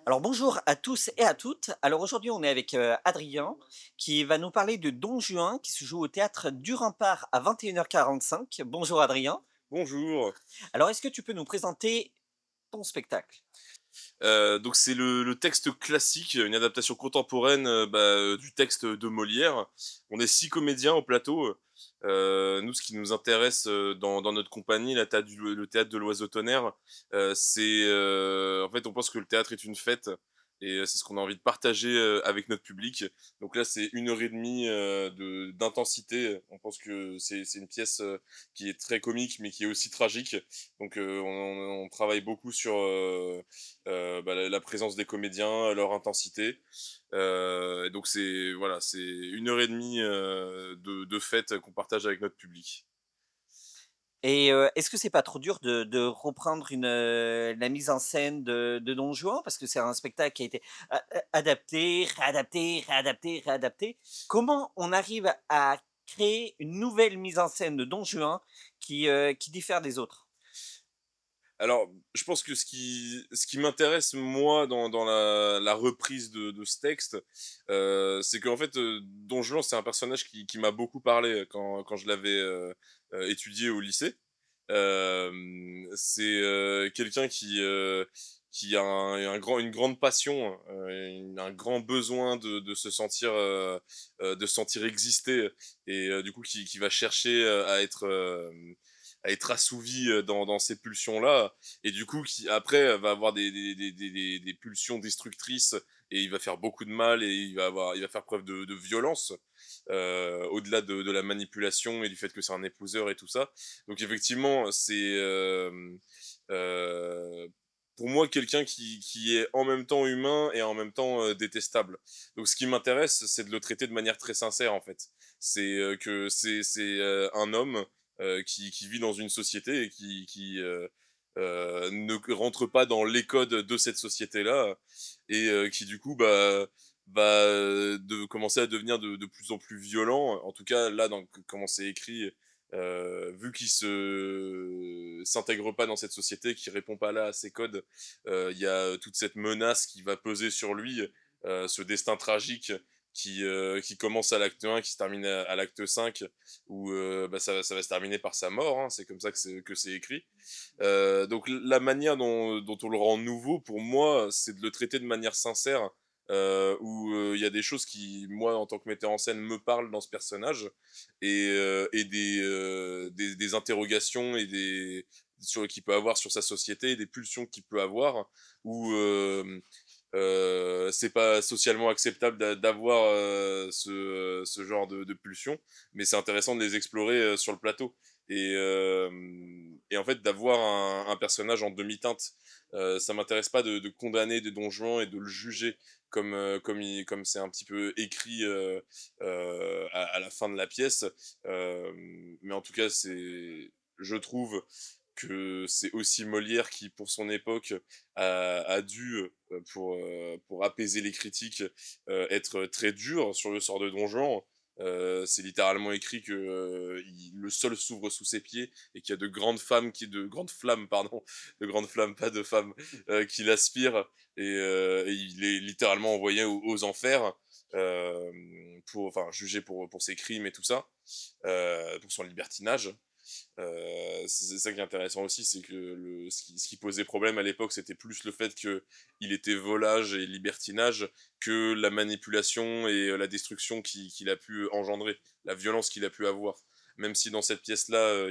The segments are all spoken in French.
Alors bonjour à tous et à toutes. Alors aujourd'hui on est avec Adrien qui va nous parler de Don Juan qui se joue au théâtre du Rempart à 21h45. Bonjour Adrien. Bonjour. Alors est-ce que tu peux nous présenter ton spectacle? Donc c'est le texte classique, une adaptation contemporaine, du texte de Molière. On est 6 comédiens au plateau. Nous, ce qui nous intéresse, dans notre compagnie, le théâtre de l'Oiseau Tonnerre, en fait, on pense que le théâtre est une fête et c'est ce qu'on a envie de partager, avec notre public. Donc là, c'est 1 heure et demie de d'intensité. On pense que c'est une pièce, qui est très comique, mais qui est aussi tragique. Donc on travaille beaucoup sur, la présence des comédiens, leur intensité. Et donc c'est voilà, c'est 1 heure et demie de fête qu'on partage avec notre public. Et est-ce que c'est pas trop dur de reprendre la mise en scène de Don Juan? Parce que c'est un spectacle qui a été adapté, réadapté, réadapté, réadapté. Comment on arrive à créer une nouvelle mise en scène de Don Juan qui diffère des autres? Alors, je pense que ce qui m'intéresse moi dans la reprise de ce texte, c'est qu'en fait, Don Juan, c'est un personnage qui m'a beaucoup parlé quand je l'avais, étudié au lycée. C'est, quelqu'un qui a une grande passion, un grand besoin de se sentir, de se sentir exister et du coup qui va chercher, à être assouvi, dans ces pulsions-là et du coup qui après va avoir des pulsions destructrices et il va faire beaucoup de mal et il va faire preuve de violence, au-delà de la manipulation et du fait que c'est un épouseur et tout ça. Donc effectivement, pour moi quelqu'un qui est en même temps humain et en même temps, détestable. Donc ce qui m'intéresse, c'est de le traiter de manière très sincère, en fait. Un homme, qui vit dans une société et qui ne rentre pas dans les codes de cette société-là et qui du coup, va, de commencer à devenir de plus en plus violent. En tout cas, là, dans comment c'est écrit, vu qu'il s'intègre pas dans cette société, qu'il répond pas là à ses codes, il y a toute cette menace qui va peser sur lui, ce destin tragique qui commence à l'acte 1, qui se termine à l'acte 5, où ça va se terminer par sa mort, hein, c'est comme ça que c'est écrit. Donc la manière dont on le rend nouveau, pour moi, c'est de le traiter de manière sincère, où il y a des choses qui, moi, en tant que metteur en scène, me parlent dans ce personnage, et des interrogations qu'il peut avoir sur sa société, des pulsions qu'il peut avoir, où c'est pas socialement acceptable d'avoir ce genre de pulsions, mais c'est intéressant de les explorer sur le plateau. Et en fait, d'avoir un personnage en demi-teinte, ça m'intéresse pas de condamner des Don Juan et de le juger comme c'est un petit peu écrit à la fin de la pièce. Mais en tout cas, je trouve que c'est aussi Molière qui, pour son époque, a dû, pour apaiser les critiques, être très dur sur le sort de Don Juan. C'est littéralement écrit que le sol s'ouvre sous ses pieds et qu'il y a de grandes flammes, pardon, de grandes flammes, pas de femmes, qui l'aspirent et il est littéralement envoyé aux enfers, jugé pour ses crimes et tout ça, pour son libertinage. C'est ça qui est intéressant aussi, c'est que ce qui posait problème à l'époque, c'était plus le fait qu'il était volage et libertinage que la manipulation et la destruction qu'il a pu engendrer, la violence qu'il a pu avoir. Même si dans cette pièce-là,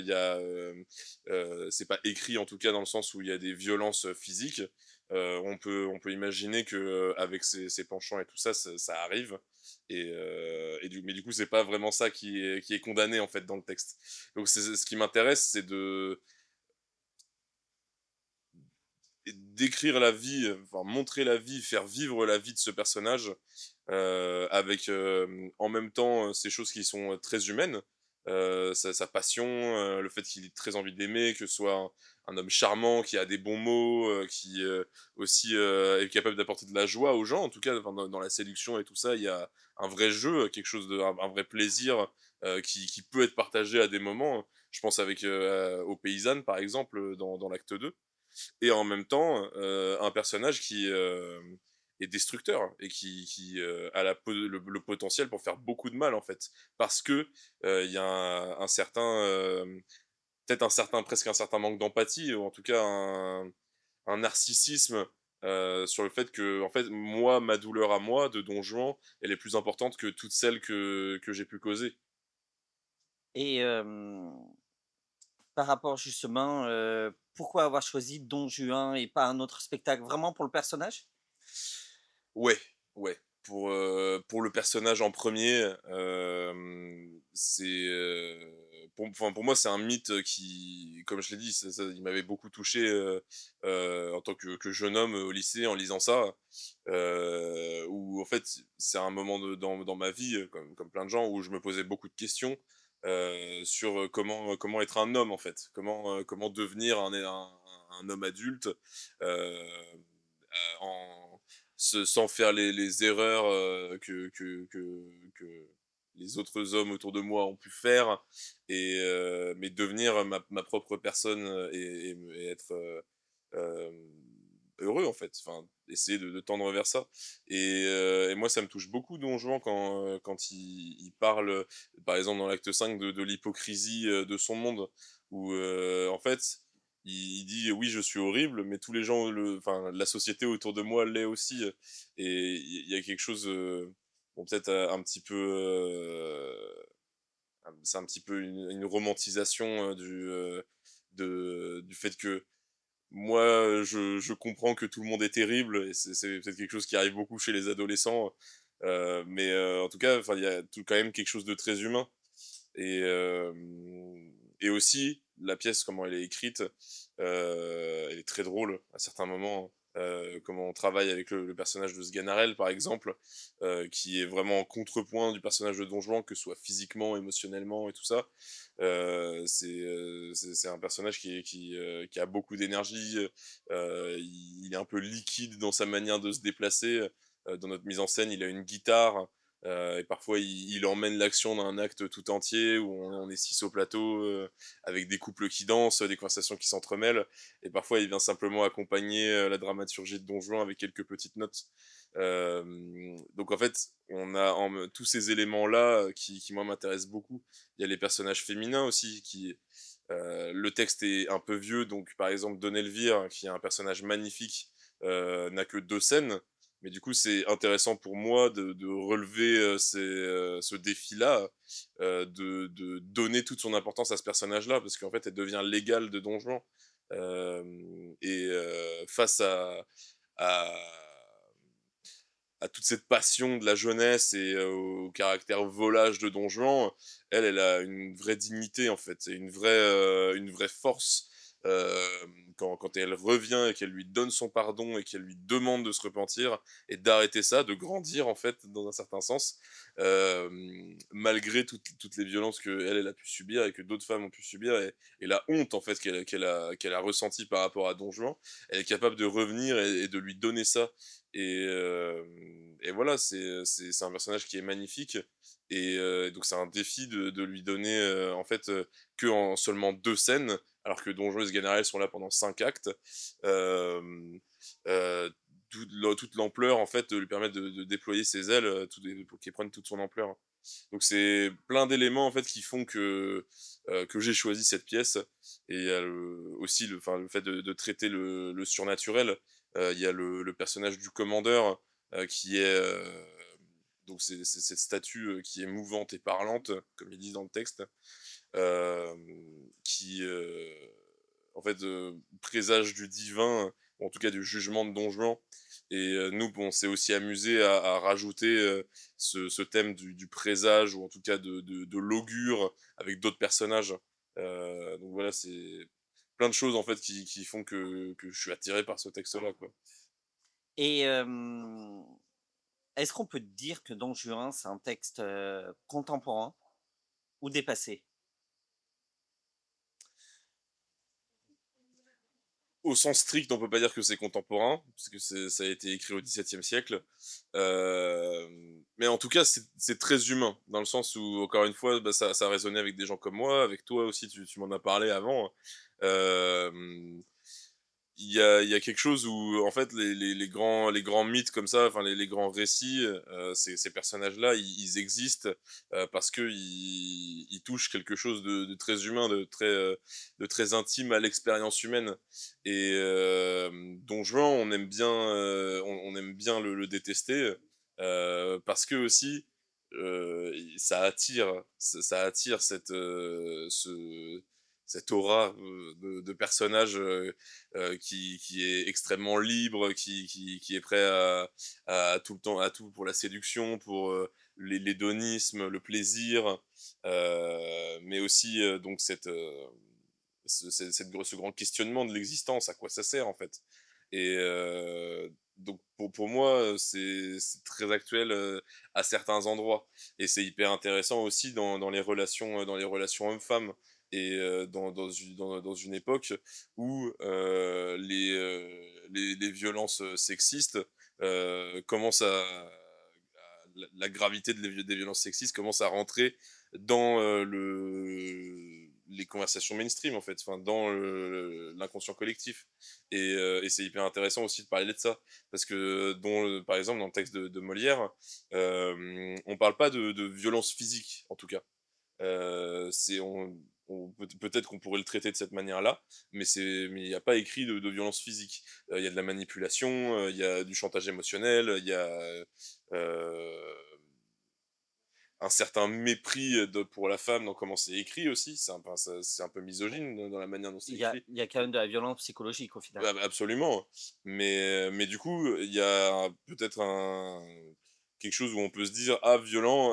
c'est pas écrit en tout cas dans le sens où il y a des violences physiques, on peut imaginer que avec ses penchants et tout ça, ça arrive. Mais du coup, c'est pas vraiment ça qui est condamné en fait dans le texte. Donc ce qui m'intéresse, c'est de d'écrire la vie, enfin montrer la vie, faire vivre la vie de ce personnage, avec en même temps ces choses qui sont très humaines, sa passion, le fait qu'il ait très envie d'aimer, que ce soit un homme charmant, qui a des bons mots, qui aussi est capable d'apporter de la joie aux gens, en tout cas enfin, dans la séduction et tout ça, il y a un vrai jeu, quelque chose un vrai plaisir qui peut être partagé à des moments. Je pense aux paysannes par exemple dans l'acte 2. et en même temps, un personnage qui, est destructeur et qui, a le potentiel pour faire beaucoup de mal, en fait. Parce que, il y a un certain, peut-être presque un certain manque d'empathie ou en tout cas un narcissisme, sur le fait que en fait, moi, ma douleur à moi de Don Juan, elle est plus importante que toutes celles que j'ai pu causer. Et par rapport justement, pourquoi avoir choisi Don Juan et pas un autre spectacle? Vraiment pour le personnage? Ouais, ouais. Pour le personnage en premier, c'est, pour moi, c'est un mythe, qui, comme je l'ai dit, ça il m'avait beaucoup touché, en tant que jeune homme, au lycée en lisant ça. Où en fait, c'est un moment dans ma vie, comme plein de gens, où je me posais beaucoup de questions, sur, comment être un homme, en fait. Comment devenir un homme adulte, en sans faire les erreurs, que les autres hommes autour de moi ont pu faire, mais devenir ma propre personne, et être, heureux, en fait. Enfin, essayer de tendre vers ça, et moi, ça me touche beaucoup Don Juan quand il parle, par exemple dans l'acte 5 de l'hypocrisie, de son monde, où, en fait, il dit: «Oui, je suis horrible, mais tous les gens la société autour de moi l'est aussi», et il y a quelque chose, bon, peut-être, un petit peu, c'est un petit peu une romantisation, du fait que moi, je comprends que tout le monde est terrible, et c'est peut-être quelque chose qui arrive beaucoup chez les adolescents, mais en tout cas, enfin, il y a tout quand même quelque chose de très humain, et aussi la pièce, comment elle est écrite, elle est très drôle à certains moments, comment on travaille avec le personnage de Sganarelle, par exemple, qui est vraiment en contrepoint du personnage de Don Juan, que ce soit physiquement, émotionnellement et tout ça. C'est un personnage qui a beaucoup d'énergie, il est un peu liquide dans sa manière de se déplacer, dans notre mise en scène, il a une guitare, et parfois il emmène l'action dans un acte tout entier où on est 6 au plateau, avec des couples qui dansent, des conversations qui s'entremêlent, et parfois il vient simplement accompagner, la dramaturgie de Don Juan avec quelques petites notes. Donc en fait, on a tous ces éléments-là, qui moi m'intéressent beaucoup. Il y a les personnages féminins aussi le texte est un peu vieux, donc par exemple Don Elvire, qui est un personnage magnifique, n'a que 2 scènes, mais du coup c'est intéressant pour moi de relever, ce défi-là, de donner toute son importance à ce personnage-là, parce qu'en fait elle devient l'égale de Don Juan, face à toute cette passion de la jeunesse et au caractère volage de Don Juan, elle a une vraie dignité, en fait, et une vraie force, quand elle revient et qu'elle lui donne son pardon et qu'elle lui demande de se repentir et d'arrêter ça, de grandir, en fait, dans un certain sens, malgré toutes les violences qu'elle a pu subir et que d'autres femmes ont pu subir, et la honte, en fait, qu'elle a ressentie par rapport à Don Juan. Elle est capable de revenir et de lui donner ça, et voilà, c'est un personnage qui est magnifique, donc c'est un défi de lui donner, en fait, qu'en seulement 2 scènes, alors que Don Juan et Sganarelle sont là pendant 5 actes, hem, heu, toute l'ampleur, en fait, lui permettre de déployer ses ailes, pour qu'il prenne toute son ampleur. Donc c'est plein d'éléments, en fait, qui font que j'ai choisi cette pièce, et il y a aussi le fait de traiter le surnaturel. Il y a le personnage du commandeur, qui est, donc c'est cette statue, qui est mouvante et parlante, comme ils disent dans le texte, qui, en fait, présage du divin, ou en tout cas du jugement de Don Juan, et nous, on s'est aussi amusé à rajouter, ce thème du présage, ou en tout cas de l'augure avec d'autres personnages. Donc voilà, c'est plein de choses, en fait, qui font que je suis attiré par ce texte-là, quoi. Et est-ce qu'on peut dire que Don Juan, c'est un texte, contemporain ou dépassé? Au sens strict, on peut pas dire que c'est contemporain, parce que ça a été écrit au XVIIe siècle. Mais en tout cas, c'est très humain, dans le sens où, encore une fois, bah, ça résonnait avec des gens comme moi, avec toi aussi, tu m'en as parlé avant. Hem, il y a quelque chose où, en fait, les grands mythes comme ça, enfin les grands récits, ces personnages-là, ils existent, parce qu'ils touchent quelque chose de très humain, de très intime à l'expérience humaine. Et Don Juan, on aime bien le détester, parce que aussi, ça attire cette aura, de personnage, qui est extrêmement libre, qui est prêt à tout le temps, à tout pour la séduction, pour l'hédonisme, le plaisir, mais aussi donc ce grand questionnement de l'existence, à quoi ça sert en fait. Et donc pour moi, c'est très actuel à certains endroits. Et c'est hyper intéressant aussi dans les relations hommes-femmes. Et dans une époque où les violences sexistes commencent la gravité des violences sexistes commence à rentrer dans les conversations mainstream en fait, enfin, dans l'inconscient collectif. Et c'est hyper intéressant aussi de parler de ça, parce que par exemple dans le texte de Molière, on parle pas de violence physique en tout cas. C'est peut-être qu'on pourrait le traiter de cette manière-là, mais il n'y a pas écrit de violence physique. Il y a de la manipulation, il y a du chantage émotionnel, il y a un certain mépris pour la femme dans comment c'est écrit aussi. C'est un peu misogyne dans la manière dont c'est écrit. Il y a quand même de la violence psychologique au final. Ah bah, absolument. Mais du coup, il y a peut-être quelque chose où on peut se dire: «Ah violent,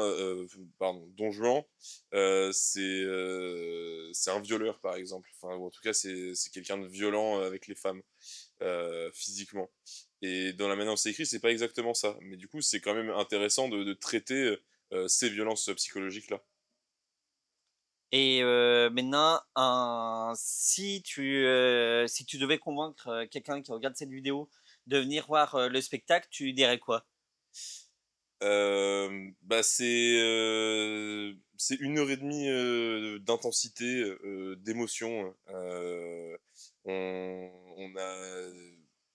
pardon, Don Juan, c'est un violeur», par exemple. Enfin, ou en tout cas, c'est quelqu'un de violent avec les femmes, physiquement. Et dans la manière dont c'est écrit, c'est pas exactement ça. Mais du coup, c'est quand même intéressant de traiter, ces violences psychologiques-là. Et maintenant, si tu devais convaincre, quelqu'un qui regarde cette vidéo de venir voir, le spectacle, tu lui dirais quoi? Bah, c'est 1 heure et demie d'intensité, d'émotion, on a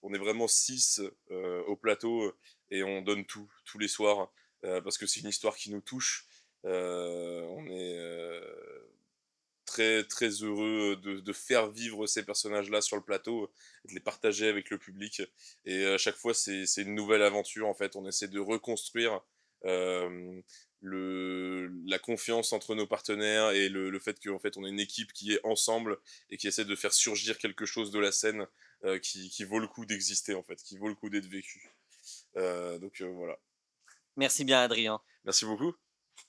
on est vraiment 6 au plateau, et on donne tout, tous les soirs, parce que c'est une histoire qui nous touche. On est, très, très heureux de faire vivre ces personnages-là sur le plateau, et de les partager avec le public. Et à chaque fois, c'est une nouvelle aventure, en fait. On essaie de reconstruire la confiance entre nos partenaires, et le fait qu'en fait, on est une équipe qui est ensemble et qui essaie de faire surgir quelque chose de la scène, qui vaut le coup d'exister, en fait, qui vaut le coup d'être vécu. Donc voilà. Merci bien Adrien. Merci beaucoup.